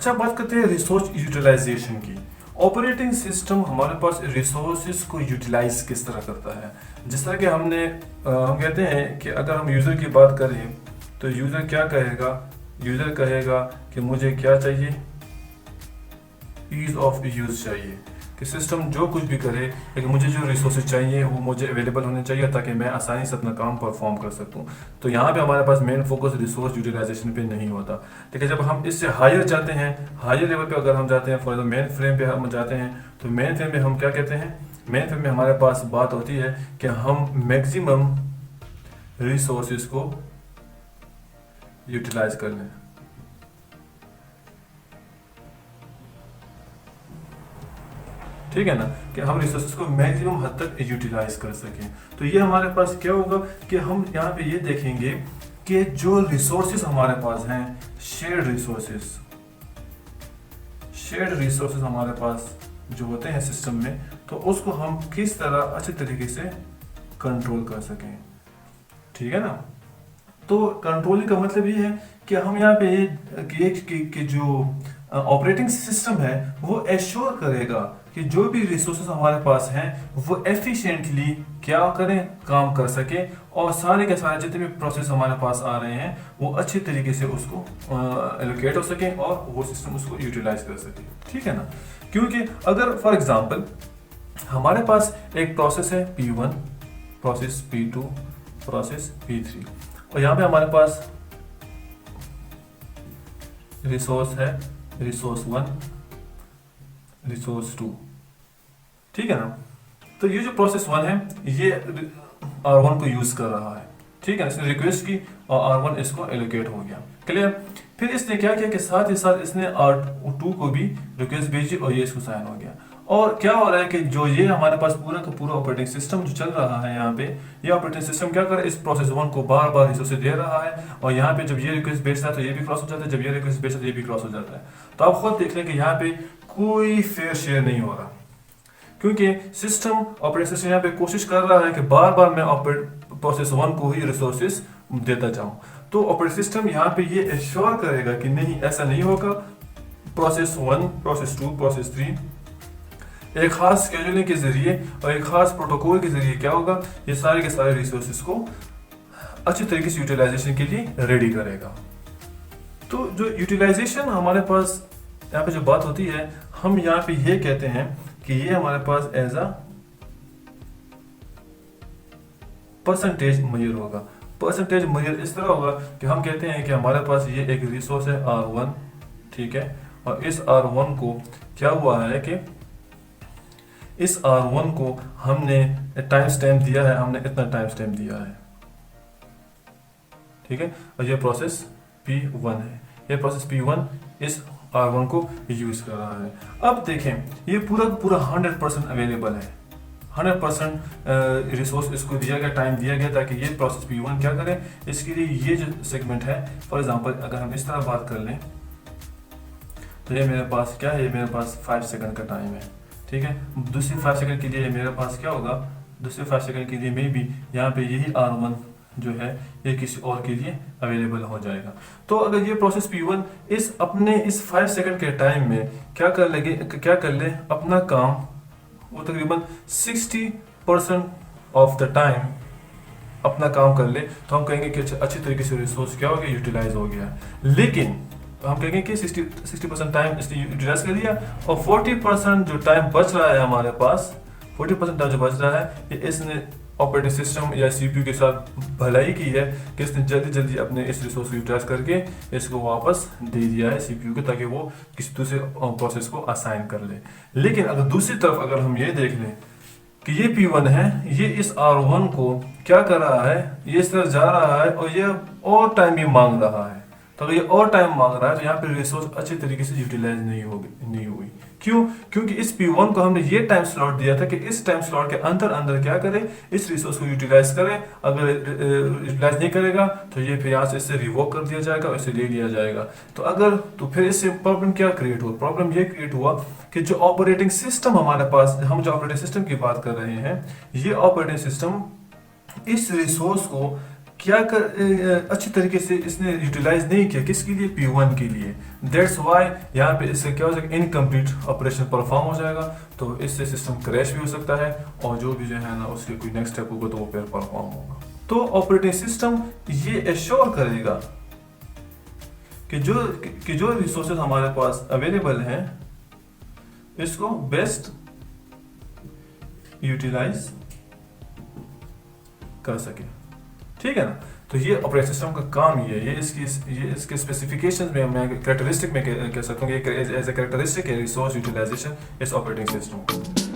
अच्छा, बात करते हैं रिसोर्स यूटिलाइजेशन की। ऑपरेटिंग सिस्टम हमारे पास रिसोर्सेज को यूटिलाइज किस तरह करता है। जिस तरह कि हम कहते हैं कि अगर हम यूज़र की बात करें तो यूज़र क्या कहेगा, यूज़र कहेगा कि मुझे क्या चाहिए, ईज ऑफ यूज़ चाहिए, कि सिस्टम जो कुछ भी करे लेकिन मुझे जो रिसोर्सेज चाहिए वो मुझे अवेलेबल होने चाहिए ताकि मैं आसानी से अपना काम परफॉर्म कर सकूं। तो यहाँ पे हमारे पास मेन फोकस रिसोर्स यूटिलाइजेशन पे नहीं होता। लेकिन जब हम इससे हायर जाते हैं, हायर लेवल पे अगर हम जाते हैं, फॉर एग्जाम्पल मेन फ्रेम पे हम जाते हैं, तो मेन फ्रेम में हम क्या कहते हैं, मेन फ्रेम में हमारे पास बात होती है कि हम मैक्सिमम रिसोर्सेज को यूटिलाइज कर लें। ठीक है ना, कि हम रिसोर्सेज को मैक्सिमम हद तक यूटिलाइज कर सकें। तो ये हमारे पास क्या होगा कि हम यहाँ पे ये देखेंगे कि जो रिसोर्सेज हमारे पास हैं, शेयर्ड रिसोर्सेज हमारे पास जो होते हैं सिस्टम में, तो उसको हम किस तरह अच्छे तरीके से कंट्रोल कर सकें। ठीक है ना, तो कंट्रोलिंग का मतलब ये है कि हम यहाँ पे कि जो ऑपरेटिंग सिस्टम है वो एश्योर करेगा कि जो भी रिसोर्सेज हमारे पास हैं वो एफिशिएंटली क्या करें, काम कर सके, और सारे के सारे जितने भी प्रोसेस हमारे पास आ रहे हैं वो अच्छे तरीके से उसको एलोकेट हो सके और वो सिस्टम उसको यूटिलाइज कर सके। ठीक है ना, क्योंकि अगर फॉर एग्जांपल हमारे पास एक प्रोसेस है P1, process P2, process P3, और यहाँ पे हमारे पास रिसोर्स है रिसोर्स 1, रिसोर्स 2। ठीक है ना, तो ये जो प्रोसेस 1 है ये R1 को यूज कर रहा है। ठीक है, इसने रिक्वेस्ट की और R1 इसको एलोकेट हो गया। क्लियर। फिर इसने क्या किया कि साथ ही साथ इसने R2 को भी रिक्वेस्ट भेजी और ये इसको साइन हो गया। और क्या हो रहा है कि जो ये हमारे पास पूरा का पूरा ऑपरेटिंग सिस्टम जो चल रहा है यहाँ पे, ये ऑपरेटिंग सिस्टम क्या कर रहा है, इस प्रोसेस 1 को बार बार रिसोर्स दे रहा है, और यहाँ पे जब ये रिक्वेस्ट भेजता है तो ये भी क्रॉस हो जाता है, जब ये रिक्वेस्ट भेजता है तो ये भी क्रॉस हो जाता है। तो आप खुद देख लें कि यहाँ पे कोई फेयर शेयर नहीं हो रहा, क्योंकि सिस्टम ऑपरेटिंग सिस्टम यहाँ पे कोशिश कर रहा है कि बार बार मैं प्रोसेस 1 को ही रिसोर्सेज देता जाऊँ। तो ऑपरेटिंग सिस्टम यहाँ पे ये एश्योर करेगा कि नहीं, ऐसा नहीं होगा। प्रोसेस 1, प्रोसेस 2, प्रोसेस 3 एक खास शेड्यूलिंग के जरिए और एक खास प्रोटोकॉल के जरिए क्या होगा, ये सारे के सारे रिसोर्सेज को अच्छी तरीके से यूटिलाइजेशन के लिए रेडी करेगा। तो जो यूटिलाइजेशन हमारे पास यहाँ पे जो बात होती है, हम यहाँ पे ये कहते हैं कि ये हमारे पास एज अ परसेंटेज मेजर होगा। परसेंटेज मेजर इस तरह होगा कि हम कहते हैं कि हमारे पास ये एक रिसोर्स है R1, ठीक है, और इस R1 को क्या हुआ है कि इस R1 को हमने टाइम स्टैम्प दिया है, हमने इतना टाइम स्टैम्प दिया है। ठीक है, और ये प्रोसेस P1 है, ये प्रोसेस P1 इस R1 को यूज कर रहा है। अब देखें, ये पूरा पूरा 100% अवेलेबल है, 100% रिसोर्स इसको दिया गया, टाइम दिया गया ताकि ये प्रोसेस P1 क्या करे। इसके लिए ये जो सेगमेंट है, फॉर एग्जांपल अगर हम इस तरह बात कर लें तो ये मेरे पास क्या है, ये मेरे पास 5 सेकंड का टाइम है। ठीक है, दूसरी 5 सेकंड के लिए मेरे पास क्या होगा, दूसरे 5 सेकंड के लिए मे भी यहाँ पे यही R1 जो है ये किसी और के लिए अवेलेबल हो जाएगा। तो अगर ये प्रोसेस P1 इस 5 सेकंड के टाइम में क्या कर ले अपना काम, वो तकरीबन 60% ऑफ द टाइम अपना काम कर ले, तो हम कहेंगे कि अच्छी तरीके से रिसोर्स क्या हो गया, यूटिलाइज हो गया। लेकिन हम कहेंगे कि 60% टाइम इसने यूटिलाइज कर लिया, और 40% जो टाइम बच रहा है हमारे पास, 40% टाइम जो बच रहा है, ये इसने ऑपरेटिंग सिस्टम या CPU के साथ भलाई की है कि इसने जल्दी जल्दी अपने इस रिसोर्स को यूटिलाइज करके इसको वापस दे दिया है CPU को, ताकि वो किसी दूसरे प्रोसेस को असाइन कर ले। लेकिन अगर दूसरी तरफ अगर हम ये देख लें कि ये P1 है, ये इस R1 को क्या कर रहा है, ये इस तरह जा रहा है और ये और टाइम भी मांग रहा है। तो अगर ये और टाइम मांग रहा है तो यहाँ पे रिसोर्स अच्छी तरीके से यूटिलाइज नहीं हुई। क्यों? क्योंकि इस P1 को हमने ये टाइम स्लॉट दिया था कि इस टाइम स्लॉट के अंदर क्या करे, इस रिसोर्स को यूटिलाइज करे। अगर यूटिलाइज नहीं करेगा तो ये फिर यहाँ से इससे रिवोक कर दिया जाएगा और इसे ले लिया जाएगा। तो फिर इससे प्रॉब्लम क्या क्रिएट हुआ? प्रॉब्लम ये क्रिएट हुआ कि जो ऑपरेटिंग सिस्टम हमारे पास, हम जो ऑपरेटिंग सिस्टम की बात कर रहे हैं, ये ऑपरेटिंग सिस्टम इस रिसोर्स को अच्छी तरीके से इसने यूटिलाइज नहीं किया, किसके लिए, P1 के लिए। दैट्स वाई यहाँ पे इससे क्या हो जाएगा, इनकम्प्लीट ऑपरेशन परफॉर्म हो जाएगा, तो इससे सिस्टम क्रैश भी हो सकता है और जो भी जो है ना उसके कोई नेक्स्ट स्टेप होगा तो वो फिर परफॉर्म होगा। तो ऑपरेटिंग सिस्टम ये एश्योर करेगा कि जो रिसोर्सेज हमारे पास अवेलेबल हैं इसको बेस्ट यूटिलाइज कर सके, ठीक है ना। तो ये ऑपरेटिंग सिस्टम का काम ही है, ये इसके स्पेसिफिकेशन में मैं कैरेक्टरिस्टिक में कह सकता हूँ कि एज ए कैरेक्टरिस्टिक है रिसोर्स यूटिलाइजेशन इस ऑपरेटिंग सिस्टम।